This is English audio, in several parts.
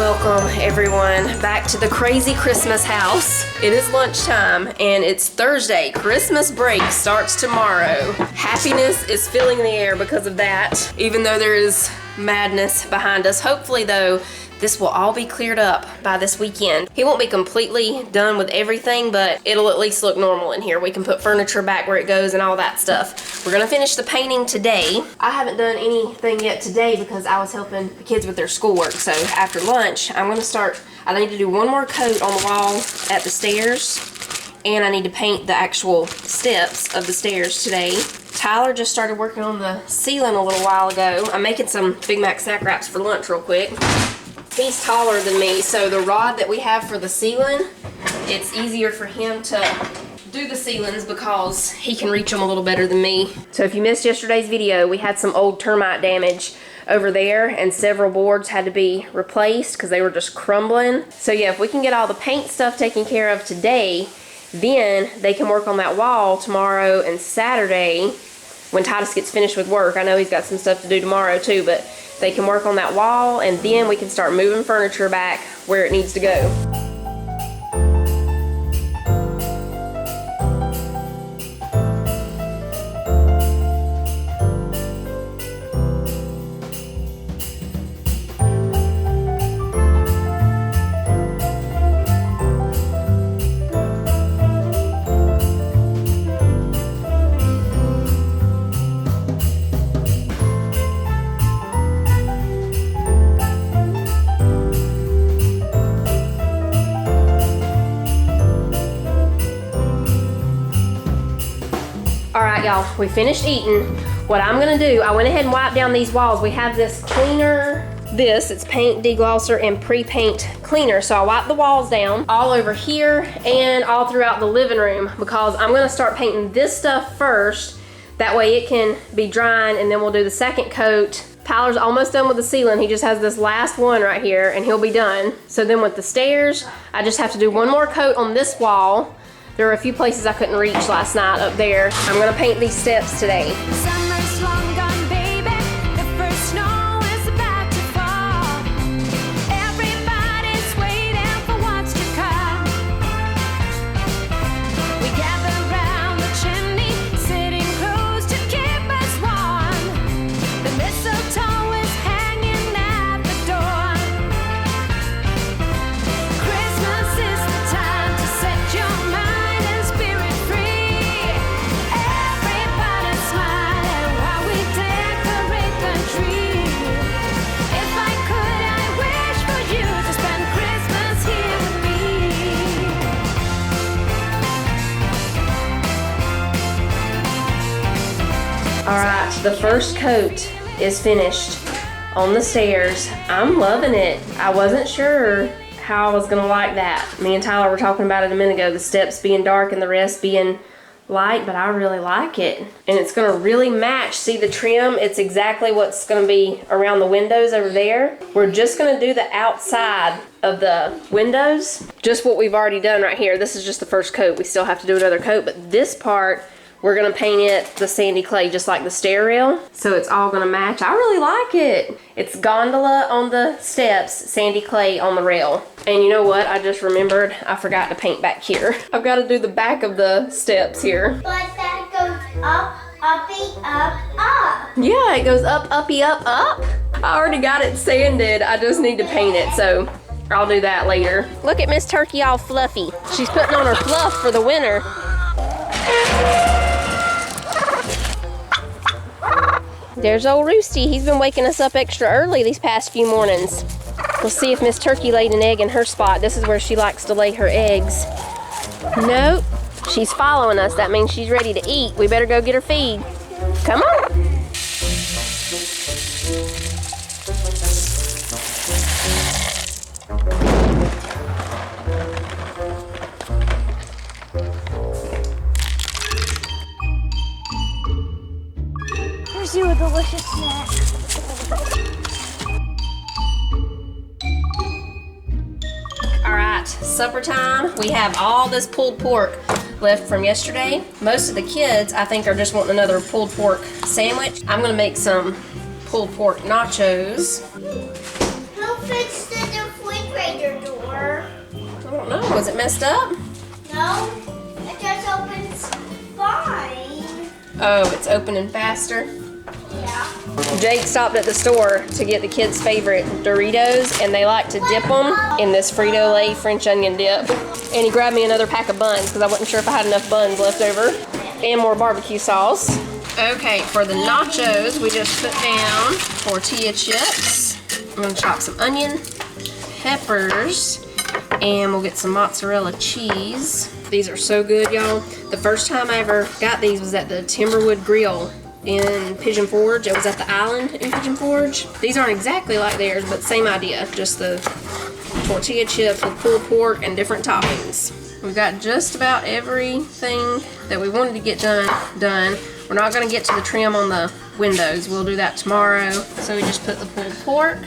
Welcome everyone back to the crazy Christmas house. It is lunchtime and it's Thursday. Christmas break starts tomorrow. Happiness is filling the air because of that, even though there is madness behind us. Hopefully though, this will all be cleared up by this weekend. He won't be completely done with everything, but it'll at least look normal in here. We can put furniture back where it goes and all that stuff. We're gonna finish the painting today. I haven't done anything yet today because I was helping the kids with their schoolwork. So after lunch, I'm gonna start, I need to do one more coat on the wall at the stairs, and I need to paint the actual steps of the stairs today. Tyler just started working on the ceiling a little while ago. I'm making some Big Mac snack wraps for lunch real quick. He's taller than me, so the rod that we have for the ceiling, it's easier for him to do the ceilings because he can reach them a little better than me. So if you missed yesterday's video, we had some old termite damage over there and several boards had to be replaced because they were just crumbling. So yeah, if we can get all the paint stuff taken care of today, then they can work on that wall tomorrow and Saturday when Titus gets finished with work. I know he's got some stuff to do tomorrow too, but they can work on that wall and then we can start moving furniture back where it needs to go. Alright y'all, we finished eating. What I'm gonna do, I went ahead and wiped down these walls. We have this cleaner, it's paint deglosser and pre-paint cleaner. So I wiped the walls down all over here and all throughout the living room because I'm gonna start painting this stuff first. That way it can be drying and then we'll do the second coat. Tyler's almost done with the ceiling. He just has this last one right here and he'll be done. So then with the stairs, I just have to do one more coat on this wall. There were a few places I couldn't reach last night up there. I'm gonna paint these steps today. Summer's long gone, baby. The first snow is about to fall. Everybody's waiting for what's to come. We gather round the chimney, sitting close to keep us warm. The mistletoe is hanging at the door. Christmas is the time to set your mind. Alright, the first coat is finished on the stairs. I'm loving it. I wasn't sure how I was gonna like that. Me and Tyler were talking about it a minute ago, the steps being dark and the rest being light, but I really like it. And it's gonna really match. See the trim? It's exactly what's gonna be around the windows over there. We're just gonna do the outside of the windows, just what we've already done right here. This is just the first coat. We still have to do another coat, but this part, we're gonna paint it the sandy clay just like the stair rail. So it's all gonna match. I really like it. It's gondola on the steps, sandy clay on the rail. And you know what? I just remembered I forgot to paint back here. I've got to do the back of the steps here. But that goes up, uppy, up, up. Yeah, it goes up, uppy, up, up. I already got it sanded. I just need to paint it, so I'll do that later. Look at Miss Turkey all fluffy. She's putting on her fluff for the winter. There's old Roosty. He's been waking us up extra early these past few mornings. We'll see if Miss Turkey laid an egg in her spot. This is where she likes to lay her eggs. Nope. She's following us. That means she's ready to eat. We better go get her feed. Come on. Here's you a delicious snack. All right, supper time. We have all this pulled pork left from yesterday. Most of the kids, I think, are just wanting another pulled pork sandwich. I'm gonna make some pulled pork nachos. Who fixed the Was it messed up? No, it just opens fine. Oh, it's opening faster. Yeah. Jake stopped at the store to get the kids' favorite Doritos, and they like to dip them in this Frito-Lay French onion dip. And he grabbed me another pack of buns because I wasn't sure if I had enough buns left over. And more barbecue sauce. Okay, for the nachos, we just put down tortilla chips. I'm gonna chop some onion, peppers, and we'll get some mozzarella cheese. These are so good, y'all. The first time I ever got these was at the Timberwood Grill in Pigeon Forge. It was at the island in Pigeon Forge. These aren't exactly like theirs, but same idea. Just the tortilla chips with pulled pork and different toppings. We've got just about everything that we wanted to get done. We're not gonna get to the trim on the windows. We'll do that tomorrow. So we just put the pulled pork,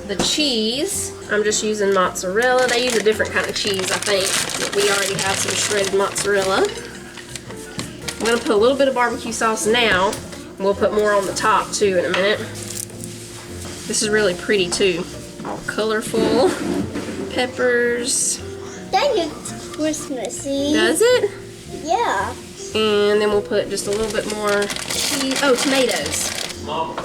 the cheese. I'm just using mozzarella. They use a different kind of cheese, I think. But we already have some shredded mozzarella. I'm gonna put a little bit of barbecue sauce now. And we'll put more on the top too in a minute. This is really pretty too. All colorful. Peppers. That looks Christmassy. Does it? Yeah. And then we'll put just a little bit more cheese. Oh, tomatoes. Mama,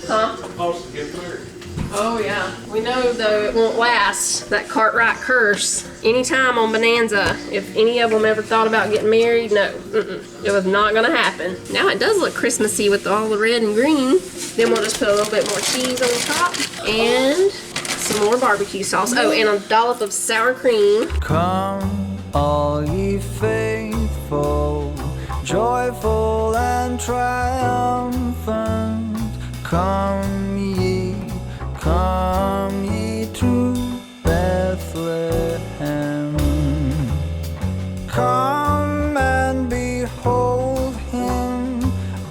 Huh? supposed to get married. Oh yeah. We know though it won't last. That Cartwright curse. Anytime on Bonanza, if any of them ever thought about getting married, no. It was not gonna happen. Now it does look Christmassy with all the red and green. Then we'll just put a little bit more cheese on the top. And some more barbecue sauce. Oh, and a dollop of sour cream. Come, all ye faithful, joyful and triumphant. Come ye to Bethlehem. Come and behold him,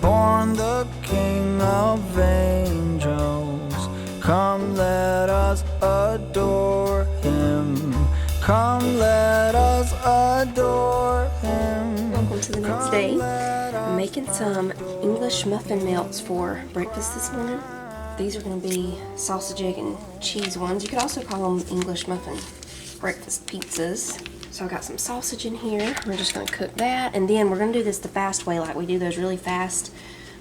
born the King of angels. Come, let us adore him. Come, let us adore him. Welcome to the next day. I'm making some English muffin melts for breakfast this morning. These are going to be sausage, egg, and cheese ones. You could also call them English muffin breakfast pizzas. So I got some sausage in here. We're just going to cook that. And then we're going to do this the fast way, like we do those really fast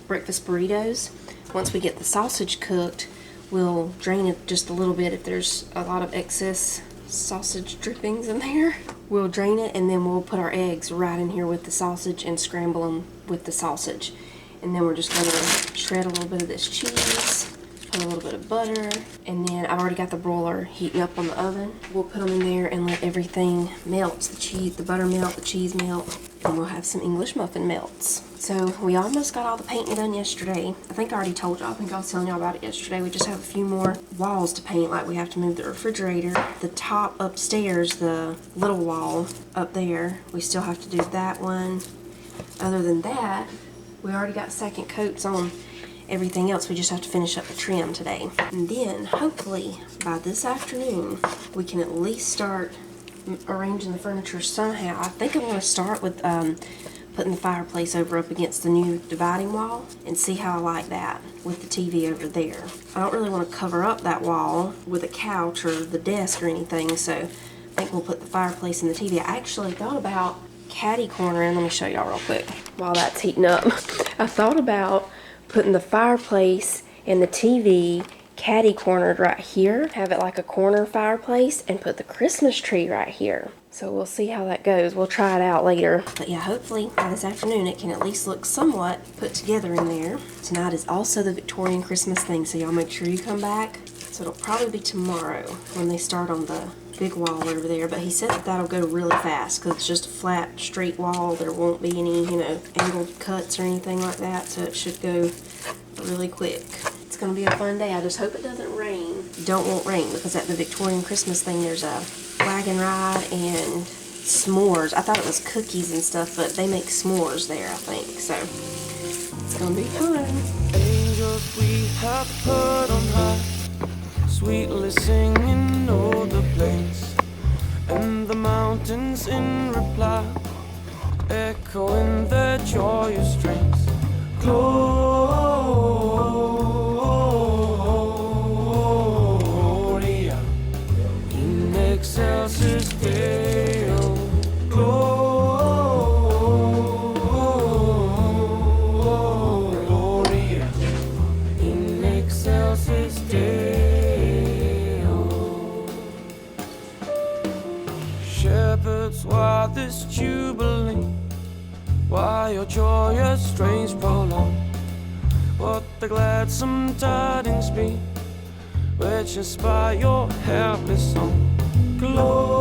breakfast burritos. Once we get the sausage cooked, we'll drain it just a little bit if there's a lot of excess sausage drippings in there. We'll drain it, and then we'll put our eggs right in here with the sausage and scramble them with the sausage. And then we're just going to shred a little bit of this cheese, put a little bit of butter, and then I've already got the broiler heating up on the oven. We'll put them in there and let everything melt. The cheese, the butter melt, the cheese melt, and we'll have some English muffin melts. So we almost got all the painting done yesterday. I think I already told y'all. I think I was telling y'all about it yesterday. We just have a few more walls to paint. Like we have to move the refrigerator, the top upstairs, the little wall up there. We still have to do that one. Other than that, we already got second coats on everything else. We just have to finish up the trim today. And then hopefully by this afternoon, we can at least start arranging the furniture somehow. I think I'm going to start with putting the fireplace over up against the new dividing wall and see how I like that with the TV over there. I don't really want to cover up that wall with a couch or the desk or anything, so I think we'll put the fireplace and the TV. I actually thought about catty corner, and let me show y'all real quick while that's heating up. I thought about putting the fireplace and the TV catty cornered right here, have it like a corner fireplace, and put the Christmas tree right here. So we'll see how that goes. We'll try it out later. But yeah, hopefully by this afternoon it can at least look somewhat put together in there. Tonight is also the Victorian Christmas thing, so y'all make sure you come back. So it'll probably be tomorrow when they start on the big wall over there. But he said that that'll go really fast because it's just a flat, straight wall. There won't be any, angled cuts or anything like that. So it should go really quick. It's going to be a fun day. I just hope it doesn't rain. Don't want rain, because at the Victorian Christmas thing there's a wagon ride and s'mores. I thought it was cookies and stuff, but they make s'mores there, I think. So it's going to be fun. Angels we have put on high, sweetly singing o'er the place, and the mountains in reply, echoing their joyous strains. Gloria in excelsis knows why this jubilee, why your joyous strains prolong, what the gladsome tidings be, which inspire your happy song. Glory